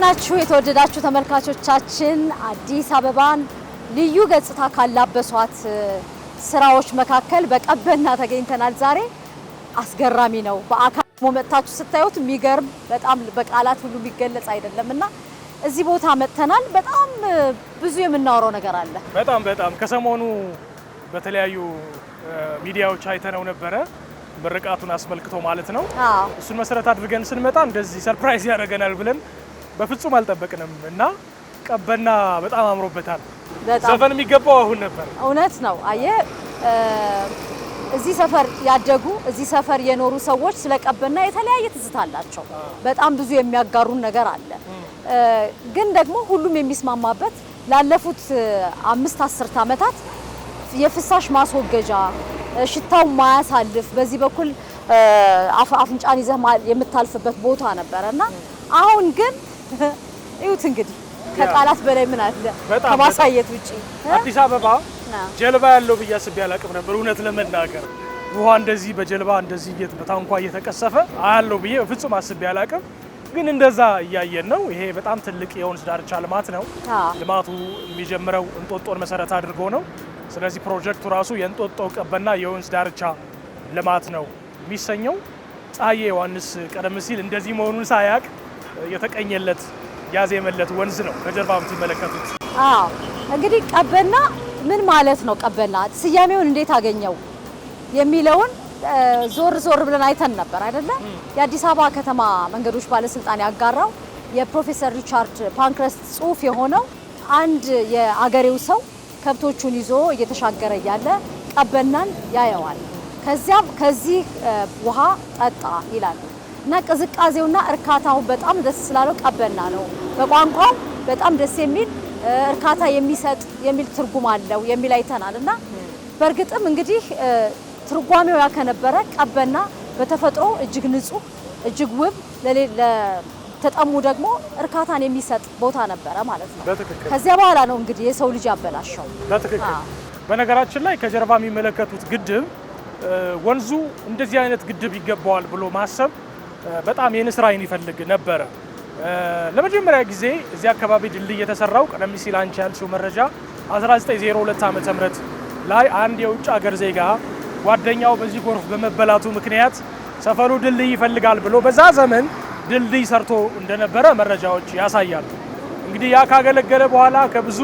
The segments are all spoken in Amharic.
እንደምናችሁ የተወደዳችሁ ተመልካቾቻችን አዲስ አበባን ልዩ ገጽታ ካላበሷት ስራዎች መካከል በቀበና ተገኝተናል። ዛሬ አስገራሚ ነው። በአካል መጥታችሁ ስታዩት የሚገርም በጣም በቃላት ሁሉ የሚገለጽ አይደለምና እዚህ ቦታ መጥተናል። በጣም ብዙ የምናወራው ነገር አለ። በጣም ከሰሞኑ በተለያዩ ሚዲያዎች አይተነው ነበረ ምርቃቱን አስመልክቶ ማለት ነው። እሱን መሰረት አድርገን ስንመጣ እንደዚህ ሰርፕራይዝ ያደርገናል ብለን በፍጹም አልጠበቅንም እና ቀበና በጣም አምሮበታል። ዘፈን የሚገባው አሁን ነበር። እውነት ነው። አየህ እዚህ ሰፈር ያደጉ እዚህ ሰፈር የኖሩ ሰዎች ስለ ቀበና የተለያየ ትዝታ አላቸው። በጣም ብዙ የሚያጋሩን ነገር አለ። ግን ደግሞ ሁሉም የሚስማማበት ላለፉት 5-10 ዓመታት የፍሳሽ ማስወገጃ ሽታው ማያሳልፍ በዚህ በኩል አፍንጫን ይዘህ የምታልፍበት ቦታ ነበርና አሁን ግን እዩት እንግዲህ ከቃላት በላይ ምን አለ ከማሳየት ውጪ። አዲስ አበባ ጀልባ ያለው ብዬ አስቤ አላቅም ነበር እውነት ለመናገር። ውሃ እንደዚህ በጀልባ እንደዚህ በታንኳ እየተቀሰፈ አያለው ብዬ በፍጹም አስቤ አላቅም። ግን እንደዛ እያየን ነው። ይሄ በጣም ትልቅ የወንዝ ዳርቻ ልማት ነው። ልማቱ የሚጀምረው እንጦጦን መሰረት አድርጎ ነው። ስለዚህ ፕሮጀክቱ ራሱ የእንጦጦ ቀበና የወንዝ ዳርቻ ልማት ነው የሚሰኘው። ፀሐዬ ዮሐንስ ቀደም ሲል እንደዚህ መሆኑን ሳያቅ የተቀኘለት ያዜመለት ወንዝ ነው ከጀርባ የምትመለከቱት። እንግዲህ ቀበና ምን ማለት ነው? ቀበና ስያሜውን እንዴት አገኘው የሚለውን ዞር ብለን አይተን ነበር አይደለ? የአዲስ አበባ ከተማ መንገዶች ባለስልጣን ያጋራው የፕሮፌሰር ሪቻርድ ፓንክረስት ጽሑፍ የሆነው አንድ የአገሬው ሰው ከብቶቹን ይዞ እየተሻገረ ያለ ቀበናን ያየዋል። ከዚህ ውሃ ጠጣ ይላል እና ቅዝቃዜውና እርካታው በጣም ደስ ስላለው ቀበና ነው። በቋንቋው በጣም ደስ የሚል እርካታ የሚሰጥ የሚል ትርጉም አለው የሚል አይተናል። እና በእርግጥም እንግዲህ ትርጓሜው ያከነበረ ቀበና በተፈጥሮ እጅግ ንጹህ እጅግ ውብ ለተጠሙ ደግሞ እርካታን የሚሰጥ ቦታ ነበረ ማለት ነው። ከዚያ በኋላ ነው እንግዲህ የሰው ልጅ ያበላሸው። በትክክል በነገራችን ላይ ከጀርባ የሚመለከቱት ግድብ ወንዙ እንደዚህ አይነት ግድብ ይገባዋል ብሎ ማሰብ በጣም የንስር አይን ይፈልግ ነበረ። ለመጀመሪያ ጊዜ እዚህ አካባቢ ድልድይ የተሰራው ቀደም ሲል አንቺ ያልሽው መረጃ 1902 ዓመተ ምህረት ላይ አንድ የውጭ ሀገር ዜጋ ጓደኛው በዚህ ጎርፍ በመበላቱ ምክንያት ሰፈሩ ድልድይ ይፈልጋል ብሎ በዛ ዘመን ድልድይ ሰርቶ እንደነበረ መረጃዎች ያሳያሉ። እንግዲህ ያ ካገለገለ በኋላ ከብዙ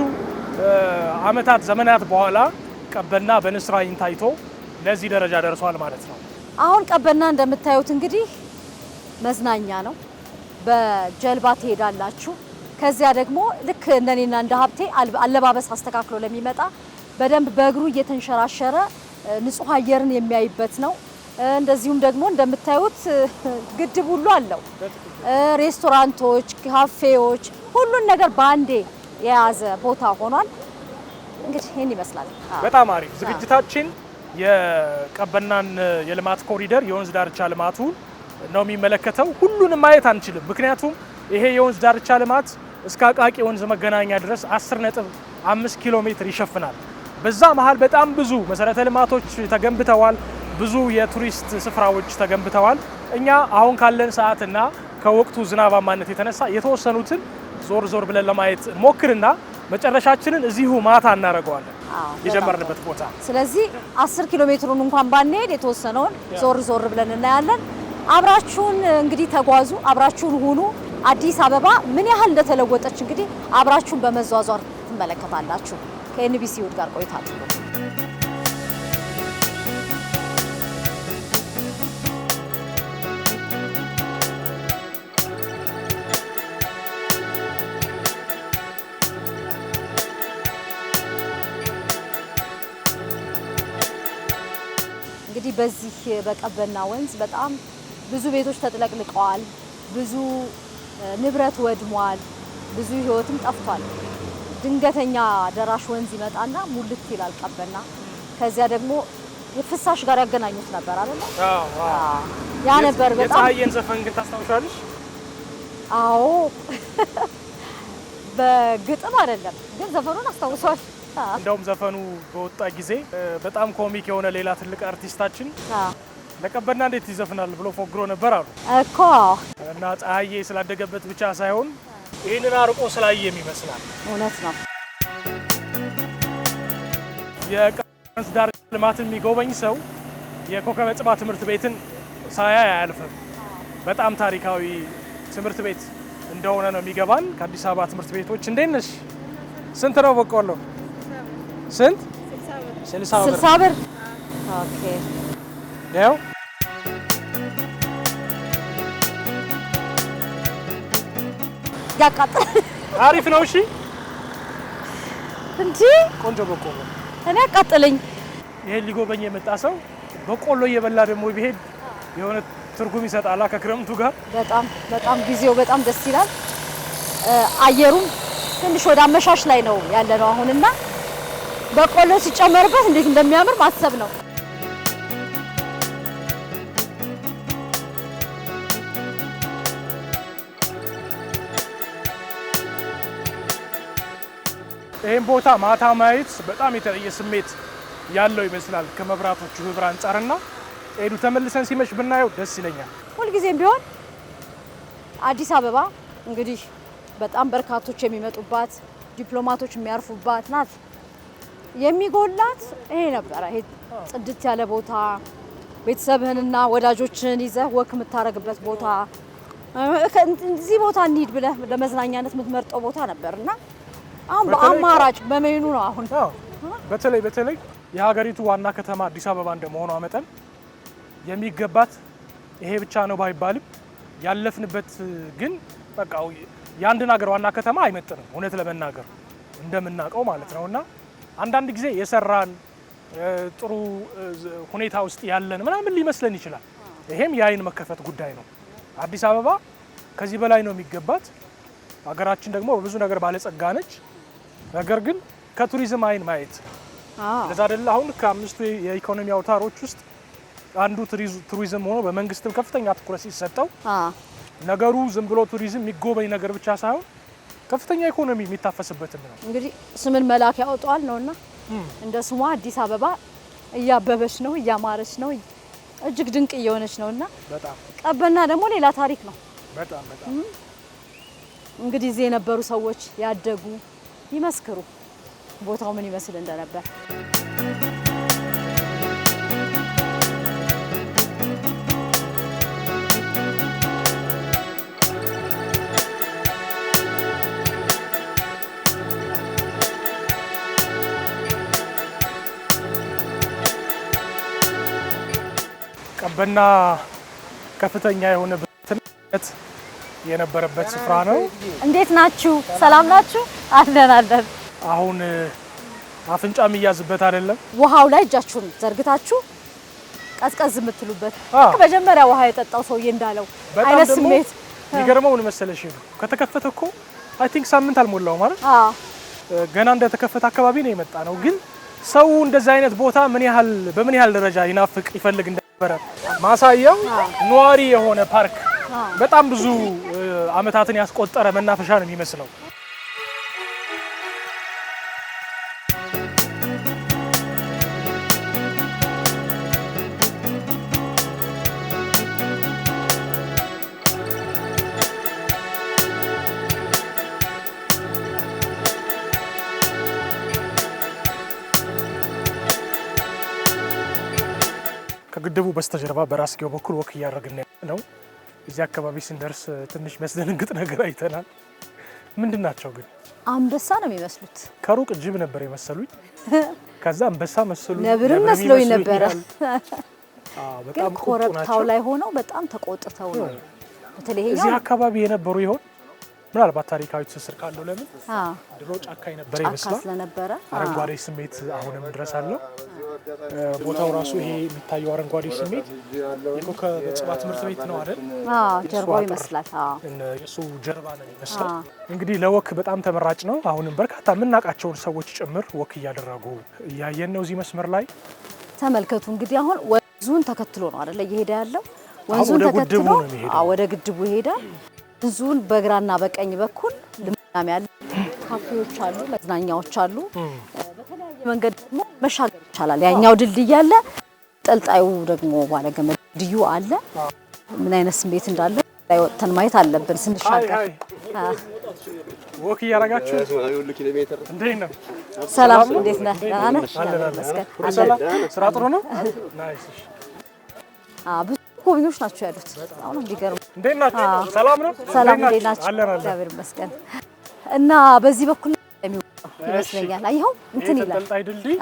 ዓመታት ዘመናት በኋላ ቀበና በንስር አይን ታይቶ ለዚህ ደረጃ ደርሷል ማለት ነው። አሁን ቀበና እንደምታዩት እንግዲህ መዝናኛ ነው። በጀልባ ትሄዳላችሁ። ከዚያ ደግሞ ልክ እንደኔና እንደ ሀብቴ አለባበስ አስተካክሎ ለሚመጣ በደንብ በእግሩ እየተንሸራሸረ ንጹህ አየርን የሚያይበት ነው። እንደዚሁም ደግሞ እንደምታዩት ግድብ ሁሉ አለው። ሬስቶራንቶች፣ ካፌዎች፣ ሁሉን ነገር ባንዴ የያዘ ቦታ ሆኗል። እንግዲህ ይሄን ይመስላል። በጣም አሪፍ ዝግጅታችን የቀበናን የልማት ኮሪደር የወንዝ ዳርቻ ልማቱ ነው የሚመለከተው። ሁሉንም ማየት አንችልም፣ ምክንያቱም ይሄ የወንዝ ዳርቻ ልማት እስከ አቃቂ ወንዝ መገናኛ ድረስ 10.5 ኪሎ ሜትር ይሸፍናል። በዛ መሃል በጣም ብዙ መሰረተ ልማቶች ተገንብተዋል። ብዙ የቱሪስት ስፍራዎች ተገንብተዋል። እኛ አሁን ካለን ሰዓትና ከወቅቱ ዝናባማነት የተነሳ የተወሰኑትን ዞር ብለን ለማየት ሞክርና መጨረሻችንን እዚሁ ማታ እናደርገዋለን የጀመርንበት ቦታ። ስለዚህ 10 ኪሎ ሜትሩን እንኳን ባንሄድ የተወሰነውን ዞር ብለን እናያለን። አብራችሁን እንግዲህ ተጓዙ፣ አብራችሁን ሁኑ። አዲስ አበባ ምን ያህል እንደተለወጠች እንግዲህ አብራችሁን በመዟዟር ትመለከታላችሁ። ከኤንቢሲ ውድ ጋር ቆይታ አድርጉ። እንግዲህ በዚህ በቀበና ወንዝ በጣም ብዙ ቤቶች ተጥለቅልቀዋል። ብዙ ንብረት ወድሟል። ብዙ ሕይወትም ጠፍቷል። ድንገተኛ ደራሽ ወንዝ ይመጣና ሙልት ይላል ቀበና። ከዚያ ደግሞ የፍሳሽ ጋር ያገናኙት ነበር አይደል? ያ ነበር በጣም የፀሐይን ዘፈን ግን ታስታውሻለሽ? አዎ በግጥም አይደለም ግን ዘፈኑን አስታውሷል። እንደውም ዘፈኑ በወጣ ጊዜ በጣም ኮሚክ የሆነ ሌላ ትልቅ አርቲስታችን ለቀበና እንዴት ይዘፍናል ብሎ ፎግሮ ነበር አሉ እኮ። እና ፀሐዬ ስላደገበት ብቻ ሳይሆን ይህንን አርቆ ስላየም ይመስላል። እውነት ነው። የቀበና ወንዝ ዳርቻ ልማትን የሚጎበኝ ሰው የኮከበ ጽባህ ትምህርት ቤትን ሳያይ አያልፍም። በጣም ታሪካዊ ትምህርት ቤት እንደሆነ ነው የሚገባን። ከአዲስ አበባ ትምህርት ቤቶች እንዴት ነሽ? ስንት ነው በቆሎ? ስንት? 60 ብር። ኦኬ ያው ያቃጥል። አሪፍ ነው። እሺ እንጂ ቆንጆ በቆሎ እኔ አቃጥለኝ። ይሄን ሊጎበኝ የመጣ ሰው በቆሎ እየበላ ደግሞ ቢሄድ የሆነ ትርጉም ይሰጣል ከክረምቱ ጋር። በጣም ጊዜው በጣም ደስ ይላል። አየሩም ትንሽ ወደ አመሻሽ ላይ ነው ያለ ነው አሁንና በቆሎ ሲጨመርበት እንዴት እንደሚያምር ማሰብ ነው። ይሄን ቦታ ማታ ማየት በጣም የተለየ ስሜት ያለው ይመስላል ከመብራቶቹ ህብር አንጻርና ኤዱ ተመልሰን ሲመሽ ብናየው ደስ ይለኛል። ሁልጊዜም ቢሆን አዲስ አበባ እንግዲህ በጣም በርካቶች የሚመጡባት ዲፕሎማቶች የሚያርፉባት ናት። የሚጎላት ይሄ ነበር። ይሄ ጽድት ያለ ቦታ ቤተሰብህንና ወዳጆችን ይዘህ ወክ የምታረግበት ቦታ እዚህ ቦታ እንሂድ ብለህ ለመዝናኛነት የምትመርጠው ቦታ ነበርና አሁን በአማራጭ በሜኑ ነው አሁን በተለይ የሀገሪቱ ዋና ከተማ አዲስ አበባ እንደመሆኗ መጠን የሚገባት ይሄ ብቻ ነው ባይባልም ያለፍንበት ግን በቃ የአንድን ሀገር ዋና ከተማ አይመጥንም እውነት ለመናገር እንደምናውቀው ማለት ነውና አንዳንድ ጊዜ የሰራን ጥሩ ሁኔታ ውስጥ ያለን ምናምን ሊመስለን ይችላል። ይሄም የአይን መከፈት ጉዳይ ነው። አዲስ አበባ ከዚህ በላይ ነው የሚገባት። ሀገራችን ደግሞ በብዙ ነገር ባለጸጋ ነች። ነገር ግን ከቱሪዝም አይን ማየት ለዛ አይደለ አሁን ከአምስቱ የኢኮኖሚ አውታሮች ውስጥ አንዱ ቱሪዝም ሆኖ በመንግስትም ከፍተኛ ትኩረት ሲሰጠው ነገሩ ዝም ብሎ ቱሪዝም የሚጎበኝ ነገር ብቻ ሳይሆን ከፍተኛ ኢኮኖሚ የሚታፈስበት ነው። እንግዲህ ስምን መላክ ያወጣዋል ነውና እንደ ስሟ አዲስ አበባ እያበበች ነው፣ እያማረች ነው፣ እጅግ ድንቅ እየሆነች ነውና በጣም ቀበና ደግሞ ሌላ ታሪክ ነው። በጣም እንግዲህ እዚህ የነበሩ ሰዎች ያደጉ ይመስክሩ ቦታው ምን ይመስል እንደነበር። ቀበና ከፍተኛ የሆነ ብትነት የነበረበት ስፍራ ነው። እንዴት ናችሁ? ሰላም ናችሁ? አለን። አሁን አፍንጫ የሚያዝበት አይደለም። ውሃው ላይ እጃችሁን ዘርግታችሁ ቀዝቀዝ የምትሉበት መጀመሪያ ውሃ የጠጣው ሰውዬ እንዳለው አይነት ስሜት የሚገርመው ምን መሰለሽ ነው ከተከፈተ እኮ አይ ቲንክ ሳምንት አልሞላው ማለት ገና እንደተከፈተ አካባቢ ነው የመጣ ነው። ግን ሰው እንደዚህ አይነት ቦታ በምን ያህል ደረጃ ይናፍቅ ይፈልግ እንደነበረ ማሳያው ነዋሪ የሆነ ፓርክ በጣም ብዙ አመታትን ያስቆጠረ መናፈሻ ነው የሚመስለው። ከግድቡ በስተጀርባ በራስጌው በኩል ወክ እያደረግን ነው። እዚህ አካባቢ ስንደርስ ትንሽ መስደንግጥ ነገር አይተናል። ምንድን ናቸው ግን? አንበሳ ነው የሚመስሉት። ከሩቅ ጅብ ነበር የመሰሉኝ። ከዛ አንበሳ መሰሉኝ፣ ነብር መስሎኝ ነበረ። በጣም ኮረብታው ላይ ሆነው በጣም ተቆጥተው ነው። በተለይ እዚህ አካባቢ የነበሩ ይሆን? ምናልባት ታሪካዊ ትስስር ካለው ለምን ድሮ ጫካ የነበረ ይመስላል። አረንጓዴ ስሜት አሁንም ድረስ አለው። ቦታው ራሱ ይሄ የሚታየው አረንጓዴ ስሜት የኮከበ ጽባህ ትምህርት ቤት ነው አይደል? ጀርባው ይመስላል። እሱ ጀርባ ነው የሚመስለው። እንግዲህ ለወክ በጣም ተመራጭ ነው። አሁንም በርካታ የምናውቃቸውን ሰዎች ጭምር ወክ እያደረጉ እያየን ነው። እዚህ መስመር ላይ ተመልከቱ። እንግዲህ አሁን ወንዙን ተከትሎ ነው አይደል እየሄደ ያለው? ወንዙን ተከትሎ ወደ ግድቡ ይሄዳል። ወንዙን በግራና በቀኝ በኩል ልምላሜ ያለ ካፌዎች አሉ፣ መዝናኛዎች አሉ። በተለያየ መንገድ ደግሞ መሻገር ይቻላል። ያኛው ድልድይ አለ፣ ጠልጣዩ ደግሞ ባለገመድ ድልድዩ አለ። ምን አይነት ስሜት እንዳለ ላይ ወጥተን ማየት አለብን ስንሻገር። ወክ እያደረጋችሁ እንዴት ነው? ሰላም እንዴት ነህ? ደህና ነህ? ስራ ጥሩ ነው? ናይስ። ብዙ ጎብኚዎች ናቸው ያሉት። አሁን እንዲገርም እንዴት ናችሁ? ሰላም ነው? ሰላም እንዴት ናችሁ? እግዚአብሔር ይመስገን። እና በዚህ በኩል ይመስለኛል አይኸው እንትን ይላል ተንጠልጣይ ድልድይ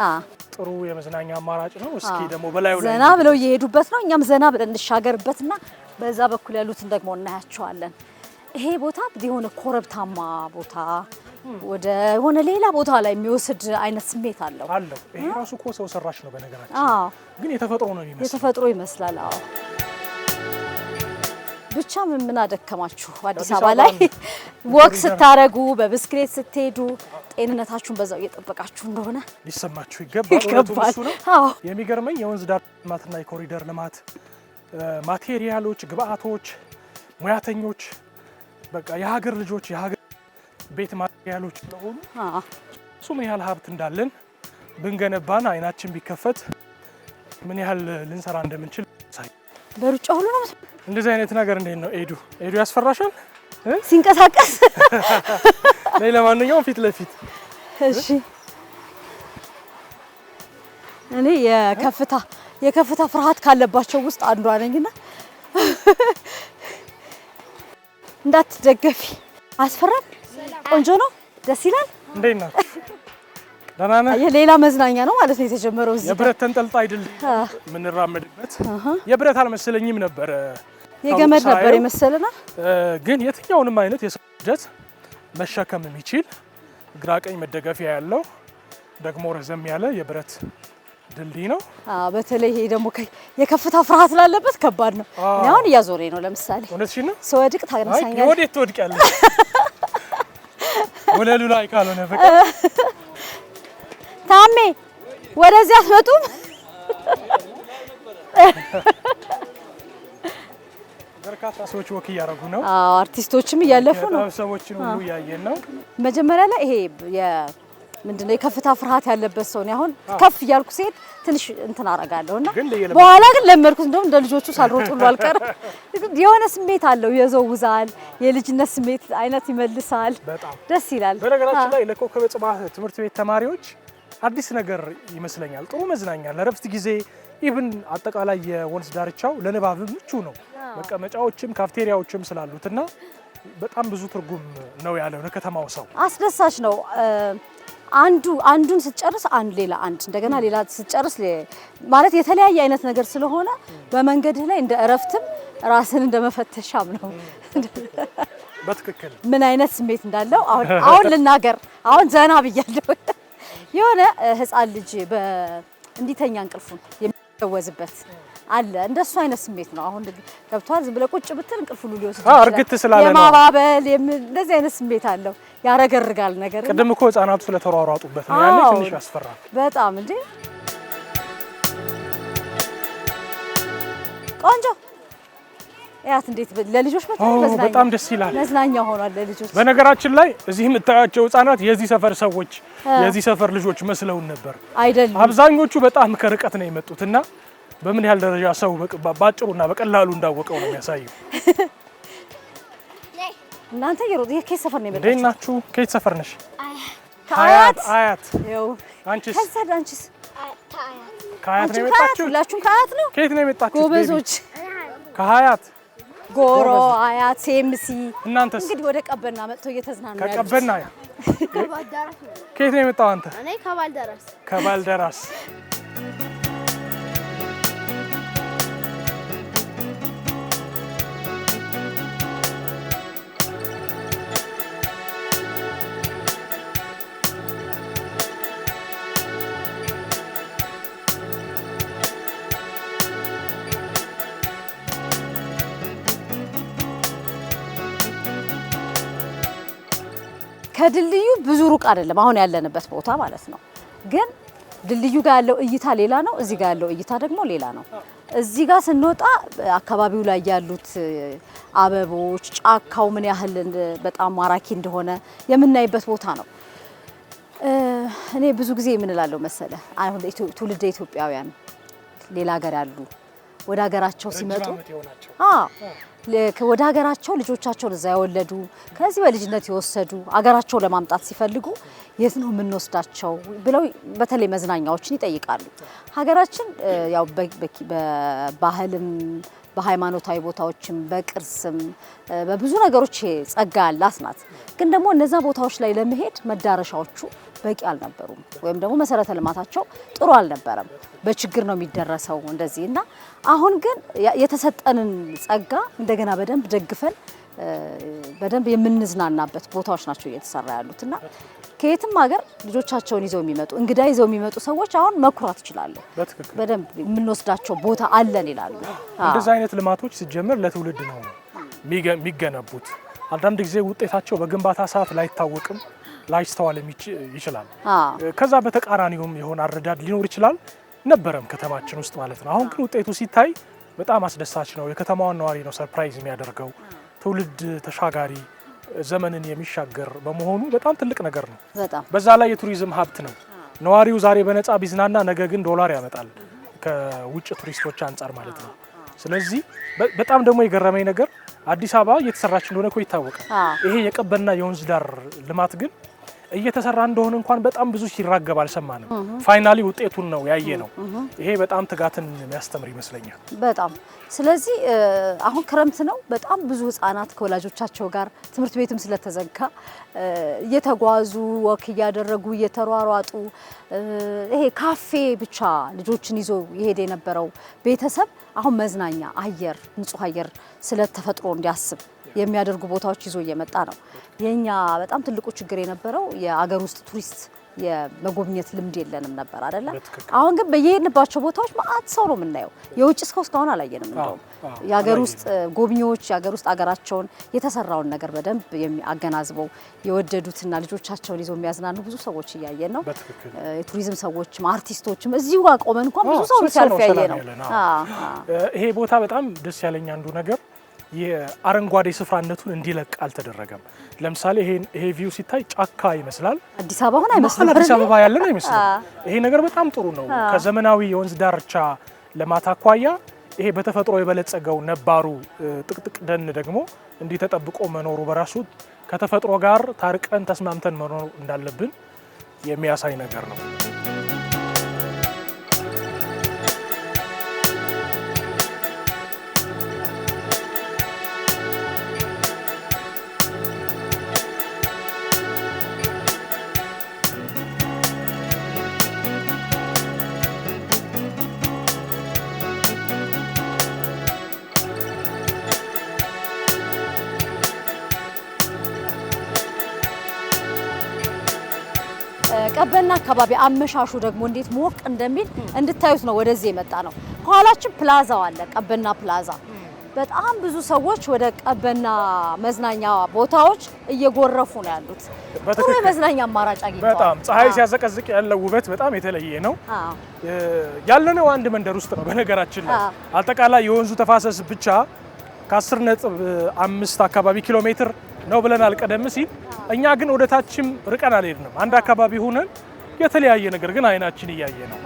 ጥሩ የመዝናኛ አማራጭ ነው። እስኪ ደግሞ በላዩ ላይ ዘና ብለው እየሄዱበት ነው። እኛም ዘና ብለን እንሻገርበትና በዛ በኩል ያሉትን ደግሞ እናያቸዋለን። ይሄ ቦታ የሆነ ኮረብታማ ቦታ ወደ ሆነ ሌላ ቦታ ላይ የሚወስድ አይነት ስሜት አለው። ይሄ ራሱ እኮ ሰው ሰራሽ ነው በነገራችን። ግን የተፈጥሮ ነው የሚመስለው። የተፈጥሮ ይመስላል። ብቻ ምን አደከማችሁ አዲስ አበባ ላይ ወክ ስታረጉ በብስክሌት ስትሄዱ ጤንነታችሁን በዛው እየጠበቃችሁ እንደሆነ ሊሰማችሁ ይገባል። አዎ የሚገርመኝ የወንዝ ዳር ልማትና የኮሪደር ልማት ማቴሪያሎች፣ ግብአቶች፣ ሙያተኞች በቃ የሀገር ልጆች የሀገር ቤት ማቴሪያሎች ስለሆኑ እሱ ምን ያህል ሀብት እንዳለን ብንገነባን አይናችን ቢከፈት ምን ያህል ልንሰራ እንደምንችል ሳይ በሩጫ ሁሉ ነው። እንደዚህ አይነት ነገር እንዴት ነው ኤዱ ያስፈራሻል ሲንቀሳቀስ? ላይ ለማንኛውም ፊት ለፊት እሺ። እኔ የከፍታ ፍርሃት ካለባቸው ውስጥ አንዷ ነኝና እንዳትደገፊ። አስፈራም? ቆንጆ ነው፣ ደስ ይላል። እንዴት ናችሁ? ደህና ነህ? የሌላ መዝናኛ ነው ማለት ነው የተጀመረው እዚህ። የብረት ተንጠልጣይ ድልድይ የምንራመድበት የብረት አልመሰለኝም ነበር፣ የገመድ ነበር የመሰለና ግን የትኛውንም አይነት የሰው ሂደት መሸከም የሚችል ግራ ቀኝ መደገፊያ ያለው ደግሞ ረዘም ያለ የብረት ድልድይ ነው። በተለይ ይሄ ደግሞ የከፍታ ፍርሃት ላለበት ከባድ ነው። አሁን እያዞረኝ ነው። ለምሳሌ እውነትሽን ነው። ስወድቅ ታነሳኛለህ። ወዴት ትወድቂያለሽ? ወለሉ ላይ ካልሆነ ፍቅር ታሜ ወደዚህ አትመጡም? በርካታ ሰዎች ወክ እያደረጉ ነው። አርቲስቶችም እያለፉ ነው። ሰዎችን ሁሉ እያየን ነው። መጀመሪያ ላይ ይሄ ምንድነው የከፍታ ፍርሃት ያለበት ሰው ነው። አሁን ከፍ እያልኩ ሲሄድ ትንሽ እንትን አረጋለሁና በኋላ ግን ለመድኩት። እንደውም እንደ ልጆቹ ሳልሮጥ ሁሉ አልቀርም። የሆነ ስሜት አለው፣ የዘውዛል፣ የልጅነት ስሜት አይነት ይመልሳል። ደስ ይላል። በነገራችን ላይ ለኮከበ ጽባህ ትምህርት ቤት ተማሪዎች አዲስ ነገር ይመስለኛል። ጥሩ መዝናኛ ለረፍት ጊዜ ኢቭን አጠቃላይ የወንዝ ዳርቻው ለንባብ ምቹ ነው። መቀመጫዎችም ካፍቴሪያዎችም ስላሉትና በጣም ብዙ ትርጉም ነው ያለው ለከተማው ሰው። አስደሳች ነው። አንዱን ስትጨርስ ሌላ እንደገና ሌላ ስትጨርስ ማለት የተለያየ አይነት ነገር ስለሆነ በመንገድህ ላይ እንደ እረፍትም ራስን እንደ መፈተሻም ነው። በትክክል ምን አይነት ስሜት እንዳለው አሁን ልናገር። አሁን ዘና ብያለሁ። የሆነ ህፃን ልጅ እንዲተኛ እንቅልፉን የሚወዝበት አለ። እንደሱ አይነት ስሜት ነው። አሁን ገብቷል። ዝም ብለህ ቁጭ ብትል እንቅልፍ ሁሉ ሊወስድ ይችላል። እርግጥ ስላለ ነው የማባበል እንደዚህ አይነት ስሜት አለው። ያረጋግጋል ነገር። ቅድም እኮ ህፃናቱ ስለተሯሯጡበት ነው ያኔ ትንሽ ያስፈራል በጣም እንዴ። ቆንጆ ያት እንዴት ለልጆች በጣም ደስ ይላል። መዝናኛ ሆኗል ለልጆች። በነገራችን ላይ እዚህ የምታያቸው ህፃናት የዚህ ሰፈር ሰዎች የዚህ ሰፈር ልጆች መስለውን ነበር አይደለም። አብዛኞቹ በጣም ከርቀት ነው የመጡትና በምን ያህል ደረጃ ሰው ባጭሩና በቀላሉ እንዳወቀው ነው የሚያሳየው። እናንተ የኬት ሰፈር ነው የመጣችው? እንዴት ናችሁ? ከየት ሰፈር ነሽ? አያት። ያው አንቺስ? አንቺስ? ከአያት ነው የመጣችው? ሁላችሁም ከአያት ነው? ከየት ነው የመጣችው? ጎበዞች። ከአያት ጎሮ፣ አያት፣ ሴምሲ። እናንተስ? እንግዲህ ወደ ቀበና መጥተው እየተዝናኑ ያሉት። ከቀበና ከየት ነው የመጣው አንተ? እኔ ከባልደራስ። ከባልደራስ። ከድልድዩ ብዙ ሩቅ አይደለም አሁን ያለንበት ቦታ ማለት ነው። ግን ድልድዩ ጋር ያለው እይታ ሌላ ነው፣ እዚህ ጋር ያለው እይታ ደግሞ ሌላ ነው። እዚህ ጋር ስንወጣ አካባቢው ላይ ያሉት አበቦች፣ ጫካው ምን ያህል በጣም ማራኪ እንደሆነ የምናይበት ቦታ ነው። እኔ ብዙ ጊዜ ምን እላለሁ መሰለ፣ አሁን ትውልደ ኢትዮጵያውያን ሌላ ሀገር ያሉ ወደ ሀገራቸው ሲመጡ ወደ ሀገራቸው ልጆቻቸውን እዛ ያወለዱ ከዚህ በልጅነት የወሰዱ ሀገራቸው ለማምጣት ሲፈልጉ የት ነው የምንወስዳቸው ብለው በተለይ መዝናኛዎችን ይጠይቃሉ። ሀገራችን ያው በባህልም በሃይማኖታዊ ቦታዎችም በቅርስም በብዙ ነገሮች ጸጋ ያላት ናት። ግን ደግሞ እነዛ ቦታዎች ላይ ለመሄድ መዳረሻዎቹ በቂ አልነበሩም፣ ወይም ደግሞ መሰረተ ልማታቸው ጥሩ አልነበረም። በችግር ነው የሚደረሰው እንደዚህ እና አሁን ግን የተሰጠንን ጸጋ እንደገና በደንብ ደግፈን በደንብ የምንዝናናበት ቦታዎች ናቸው እየተሰራ ያሉትና ከየትም ሀገር ልጆቻቸውን ይዘው የሚመጡ እንግዳ ይዘው የሚመጡ ሰዎች አሁን መኩራት ይችላሉ። በደንብ የምንወስዳቸው ቦታ አለን ይላሉ። እንደዚህ አይነት ልማቶች ሲጀመር ለትውልድ ነው የሚገነቡት። አንዳንድ ጊዜ ውጤታቸው በግንባታ ሰዓት ላይታወቅም ላይስተዋል ይችላል። ከዛ በተቃራኒውም የሆነ አረዳድ ሊኖር ይችላል ነበረም ከተማችን ውስጥ ማለት ነው። አሁን ግን ውጤቱ ሲታይ በጣም አስደሳች ነው። የከተማዋን ነዋሪ ነው ሰርፕራይዝ የሚያደርገው። ትውልድ ተሻጋሪ ዘመንን የሚሻገር በመሆኑ በጣም ትልቅ ነገር ነው። በዛ ላይ የቱሪዝም ሀብት ነው። ነዋሪው ዛሬ በነፃ ቢዝናና ነገ ግን ዶላር ያመጣል ከውጭ ቱሪስቶች አንጻር ማለት ነው። ስለዚህ በጣም ደግሞ የገረመኝ ነገር አዲስ አበባ እየተሰራች እንደሆነ እኮ ይታወቃል። ይሄ የቀበና የወንዝ ዳር ልማት ግን እየተሰራ እንደሆነ እንኳን በጣም ብዙ ሲራገብ አልሰማንም። ፋይናሊ ውጤቱን ነው ያየ ነው። ይሄ በጣም ትጋትን የሚያስተምር ይመስለኛል በጣም። ስለዚህ አሁን ክረምት ነው። በጣም ብዙ ህፃናት ከወላጆቻቸው ጋር ትምህርት ቤትም ስለተዘጋ እየተጓዙ ወክ እያደረጉ እየተሯሯጡ ይሄ ካፌ ብቻ ልጆችን ይዞ ይሄድ የነበረው ቤተሰብ አሁን መዝናኛ አየር፣ ንጹህ አየር ስለተፈጥሮ እንዲያስብ የሚያደርጉ ቦታዎች ይዞ እየመጣ ነው። የኛ በጣም ትልቁ ችግር የነበረው የአገር ውስጥ ቱሪስት የመጎብኘት ልምድ የለንም ነበር አይደለ? አሁን ግን በየሄድንባቸው ቦታዎች ማአት ሰው ነው የምናየው። የውጭ ሰው እስካሁን አላየንም። እንደውም የሀገር ውስጥ ጎብኚዎች የሀገር ውስጥ አገራቸውን የተሰራውን ነገር በደንብ አገናዝበው የወደዱትና ልጆቻቸውን ይዘው የሚያዝናኑ ብዙ ሰዎች እያየን ነው። የቱሪዝም ሰዎችም አርቲስቶችም እዚሁ ጋር ቆመን እንኳን ብዙ ሰው ሲያልፍ ያየ ነው። ይሄ ቦታ በጣም ደስ ያለኝ አንዱ ነገር የአረንጓዴ ስፍራነቱን እንዲለቅ አልተደረገም። ለምሳሌ ይሄ ቪው ሲታይ ጫካ ይመስላል። አዲስ አበባ ሆነ አይመስልም። አዲስ አበባ ያለ ነው አይመስልም። ይሄ ነገር በጣም ጥሩ ነው። ከዘመናዊ የወንዝ ዳርቻ ልማት አኳያ ይሄ በተፈጥሮ የበለጸገው ነባሩ ጥቅጥቅ ደን ደግሞ እንዲህ ተጠብቆ መኖሩ በራሱ ከተፈጥሮ ጋር ታርቀን ተስማምተን መኖር እንዳለብን የሚያሳይ ነገር ነው። ቀበና አካባቢ አመሻሹ ደግሞ እንዴት ሞቅ እንደሚል እንድታዩት ነው ወደዚህ የመጣ ነው። ከኋላችን ፕላዛው አለ፣ ቀበና ፕላዛ። በጣም ብዙ ሰዎች ወደ ቀበና መዝናኛ ቦታዎች እየጎረፉ ነው ያሉት። ጥሩ የመዝናኛ አማራጭ አግኝተዋል። በጣም ፀሐይ ሲያዘቀዝቅ ያለው ውበት በጣም የተለየ ነው። ያለነው አንድ መንደር ውስጥ ነው። በነገራችን ላይ አጠቃላይ የወንዙ ተፋሰስ ብቻ ከ10.5 አካባቢ ኪሎ ሜትር ነው ብለናል ቀደም ሲል። እኛ ግን ወደ ታችም ርቀን አልሄድንም። አንድ አካባቢ ሆነን የተለያየ ነገር ግን አይናችን እያየ ነው።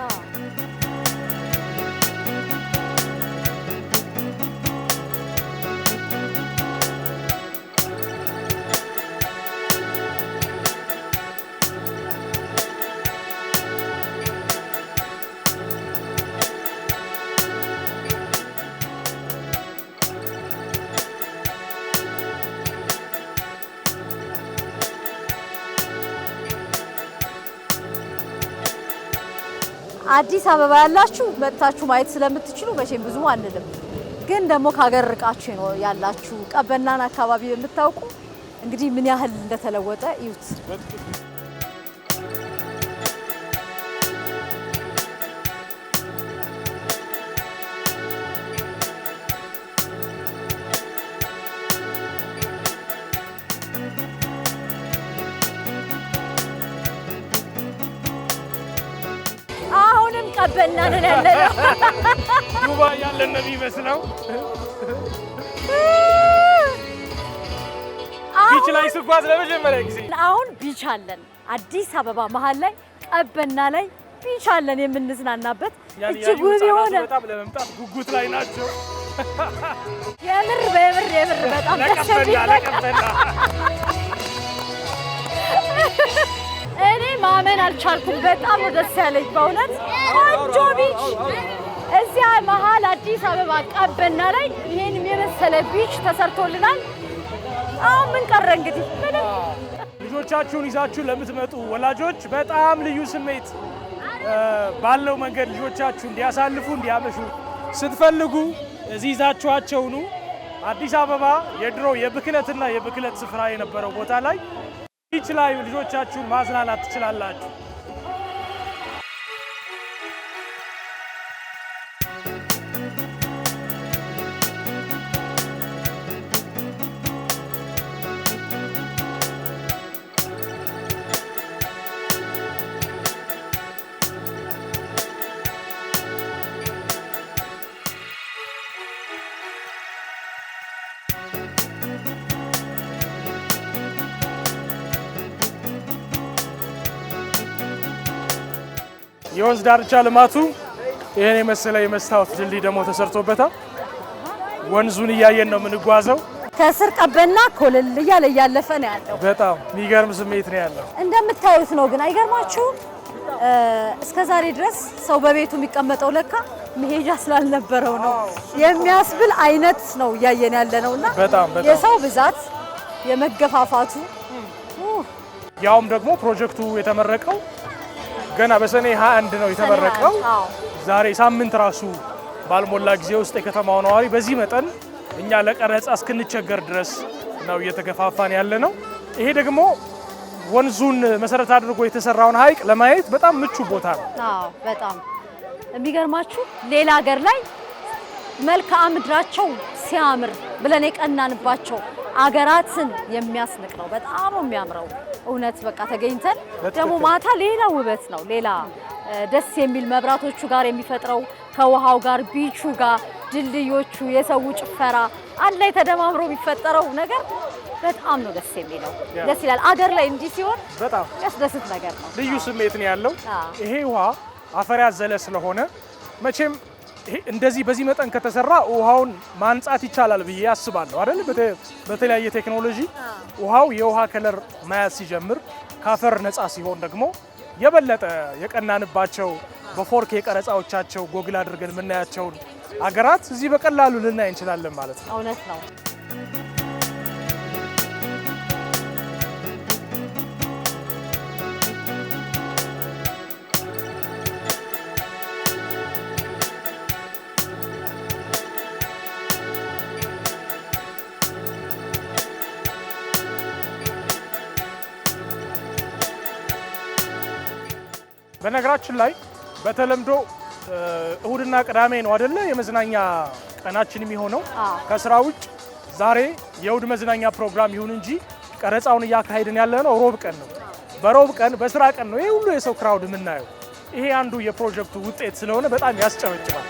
አዲስ አበባ ያላችሁ መጥታችሁ ማየት ስለምትችሉ መቼም ብዙ አንልም፣ ግን ደግሞ ከሀገር ርቃችሁ ነው ያላችሁ ቀበናን አካባቢ የምታውቁ እንግዲህ ምን ያህል እንደተለወጠ እዩት። ቀበና ነን ያለነው። ዱባይ ያለን ነው የሚመስለው። ቢች ላይ ስጓዝ ለመጀመሪያ ጊዜ አሁን ቢች አለን አዲስ አበባ መሀል ላይ ቀበና ላይ ቢች አለን የምንዝናናበት እጅግ ውብ የሆነ በጣም ለመምጣት ጉጉት ላይ ናቸው። የምር በጣም ደስ የሚል እኔ ማመን አልቻልኩም። በጣም ደስ ያለኝ በእውነት ቆንጆ ቢች እዚያ መሀል አዲስ አበባ ቀበና ላይ ይሄን የመሰለ ቢች ተሰርቶልናል። አሁን ምን ቀረ እንግዲህ ምንም። ልጆቻችሁን ይዛችሁ ለምትመጡ ወላጆች በጣም ልዩ ስሜት ባለው መንገድ ልጆቻችሁ እንዲያሳልፉ እንዲያመሹ ስትፈልጉ እዚህ ይዛችኋቸው ኑ። አዲስ አበባ የድሮ የብክለትና የብክለት ስፍራ የነበረው ቦታ ላይ ቢች ላይ ልጆቻችሁን ማዝናናት ትችላላችሁ። የወንዝ ዳርቻ ልማቱ ይሄን የመሰለ የመስታወት ድልድይ ደግሞ ተሰርቶበታል። ወንዙን እያየን ነው የምንጓዘው። ከስር ቀበና ኮለል እያለ እያለፈ ነው ያለው። በጣም የሚገርም ስሜት ነው ያለው። እንደምታዩት ነው ግን አይገርማችሁ? እስከ ዛሬ ድረስ ሰው በቤቱ የሚቀመጠው ለካ መሄጃ ስላልነበረው ነው የሚያስብል አይነት ነው እያየን ያለ ነውና በጣም የሰው ብዛት የመገፋፋቱ ያውም ደግሞ ፕሮጀክቱ የተመረቀው ገና በሰኔ 21 ነው የተመረቀው። ዛሬ ሳምንት ራሱ ባልሞላ ጊዜ ውስጥ የከተማው ነዋሪ በዚህ መጠን እኛ ለቀረጻ እስክንቸገር ድረስ ነው እየተገፋፋን ያለ ነው። ይሄ ደግሞ ወንዙን መሰረት አድርጎ የተሰራውን ሐይቅ ለማየት በጣም ምቹ ቦታ ነው። አዎ በጣም የሚገርማችሁ ሌላ ሀገር ላይ መልክዓ ምድራቸው ሲያምር ብለን የቀናንባቸው አገራትን የሚያስንቅ ነው። በጣም የሚያምረው እውነት በቃ ተገኝተን ደግሞ ማታ ሌላ ውበት ነው። ሌላ ደስ የሚል መብራቶቹ ጋር የሚፈጥረው ከውሃው ጋር ቢቹ ጋር ድልድዮቹ የሰው ጭፈራ አንድ ላይ ተደማምሮ የሚፈጠረው ነገር በጣም ነው ደስ የሚለው። ደስ ይላል። አገር ላይ እንዲህ ሲሆን በጣም ያስደስት ነገር ነው። ልዩ ስሜት ነው ያለው። ይሄ ውሃ አፈር ያዘለ ስለሆነ መቼም እንደዚህ በዚህ መጠን ከተሰራ ውሃውን ማንጻት ይቻላል ብዬ አስባለሁ አይደል? በተለያየ ቴክኖሎጂ ውሃው የውሃ ከለር መያዝ ሲጀምር ካፈር ነፃ ሲሆን ደግሞ የበለጠ የቀናንባቸው በፎርኬ ቀረጻዎቻቸው ጎግል አድርገን የምናያቸውን አገራት እዚህ በቀላሉ ልናይ እንችላለን ማለት ነው። እውነት ነው። በነገራችን ላይ በተለምዶ እሁድና ቅዳሜ ነው አይደለ የመዝናኛ ቀናችን የሚሆነው ከስራ ውጭ። ዛሬ የእሁድ መዝናኛ ፕሮግራም ይሁን እንጂ ቀረጻውን እያካሄድን ያለነው ሮብ ቀን ነው። በሮብ ቀን በስራ ቀን ነው ይሄ ሁሉ የሰው ክራውድ የምናየው። ይሄ አንዱ የፕሮጀክቱ ውጤት ስለሆነ በጣም ያስጨበጭባል።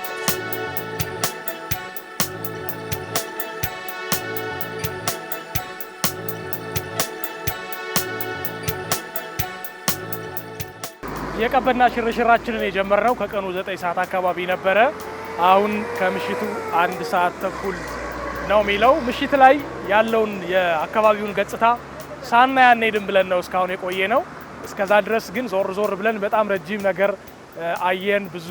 የቀበና ሽርሽራችንን የጀመርነው ከቀኑ 9 ሰዓት አካባቢ ነበረ። አሁን ከምሽቱ 1 ሰዓት ተኩል ነው የሚለው። ምሽት ላይ ያለውን የአካባቢውን ገጽታ ሳናይ አንሄድም ብለን ነው እስካሁን የቆየ ነው። እስከዛ ድረስ ግን ዞር ዞር ብለን በጣም ረጅም ነገር አየን፣ ብዙ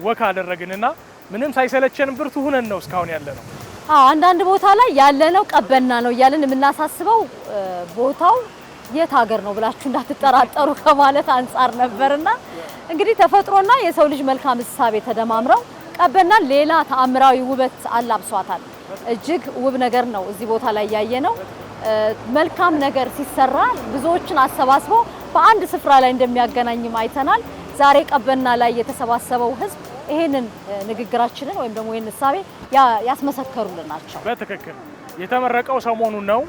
ወክ አደረግንና ምንም ሳይሰለቸን ብርቱ ሁነን ነው እስካሁን ያለ ነው። አንዳንድ ቦታ ላይ ያለነው ቀበና ነው እያለን የምናሳስበው ቦታው የት ሀገር ነው ብላችሁ እንዳትጠራጠሩ ከማለት አንጻር ነበርና እንግዲህ ተፈጥሮና የሰው ልጅ መልካም እሳቤ ተደማምረው ቀበናን ሌላ ተአምራዊ ውበት አላብሷታል። እጅግ ውብ ነገር ነው እዚህ ቦታ ላይ ያየነው። መልካም ነገር ሲሰራ ብዙዎችን አሰባስቦ በአንድ ስፍራ ላይ እንደሚያገናኝም አይተናል። ዛሬ ቀበና ላይ የተሰባሰበው ሕዝብ ይሄንን ንግግራችንን ወይም ደግሞ ይሄን እሳቤ ያስመሰከሩልን ናቸው። በትክክል የተመረቀው ሰሞኑን ነው።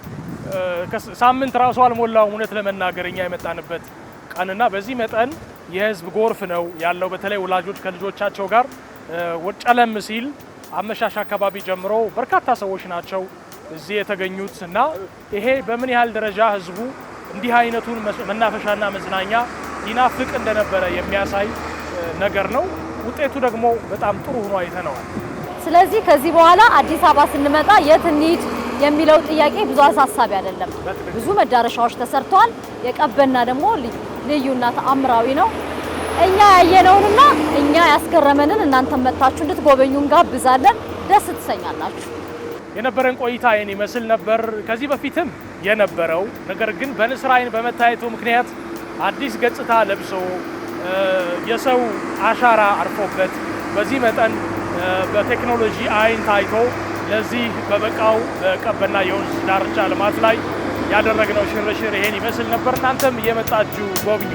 ሳምንት ራሱ አልሞላውም እውነት ለመናገር እኛ የመጣንበት ቀንና በዚህ መጠን የህዝብ ጎርፍ ነው ያለው። በተለይ ወላጆች ከልጆቻቸው ጋር ጨለም ሲል አመሻሽ አካባቢ ጀምሮ በርካታ ሰዎች ናቸው እዚህ የተገኙት እና ይሄ በምን ያህል ደረጃ ህዝቡ እንዲህ አይነቱን መናፈሻና መዝናኛ ይናፍቅ እንደነበረ የሚያሳይ ነገር ነው። ውጤቱ ደግሞ በጣም ጥሩ ሆኖ አይተነዋል። ስለዚህ ከዚህ በኋላ አዲስ አበባ ስንመጣ የት እንሂድ የሚለው ጥያቄ ብዙ አሳሳቢ አይደለም። ብዙ መዳረሻዎች ተሰርተዋል። የቀበና ደግሞ ልዩና ተአምራዊ ነው። እኛ ያየነውንና እኛ ያስገረመንን እናንተ መጣችሁ እንድትጎበኙ እንጋብዛለን። ደስ ትሰኛላችሁ። የነበረን ቆይታ ይህን ይመስል ነበር። ከዚህ በፊትም የነበረው ነገር ግን በንስር አይን በመታየቱ ምክንያት አዲስ ገጽታ ለብሶ የሰው አሻራ አርፎበት በዚህ መጠን በቴክኖሎጂ አይን ታይቶ ለዚህ በበቃው በቀበና የወንዝ ዳርቻ ልማት ላይ ያደረግነው ሽርሽር ይሄን ይመስል ነበር። እናንተም እየመጣችሁ ጎብኙ።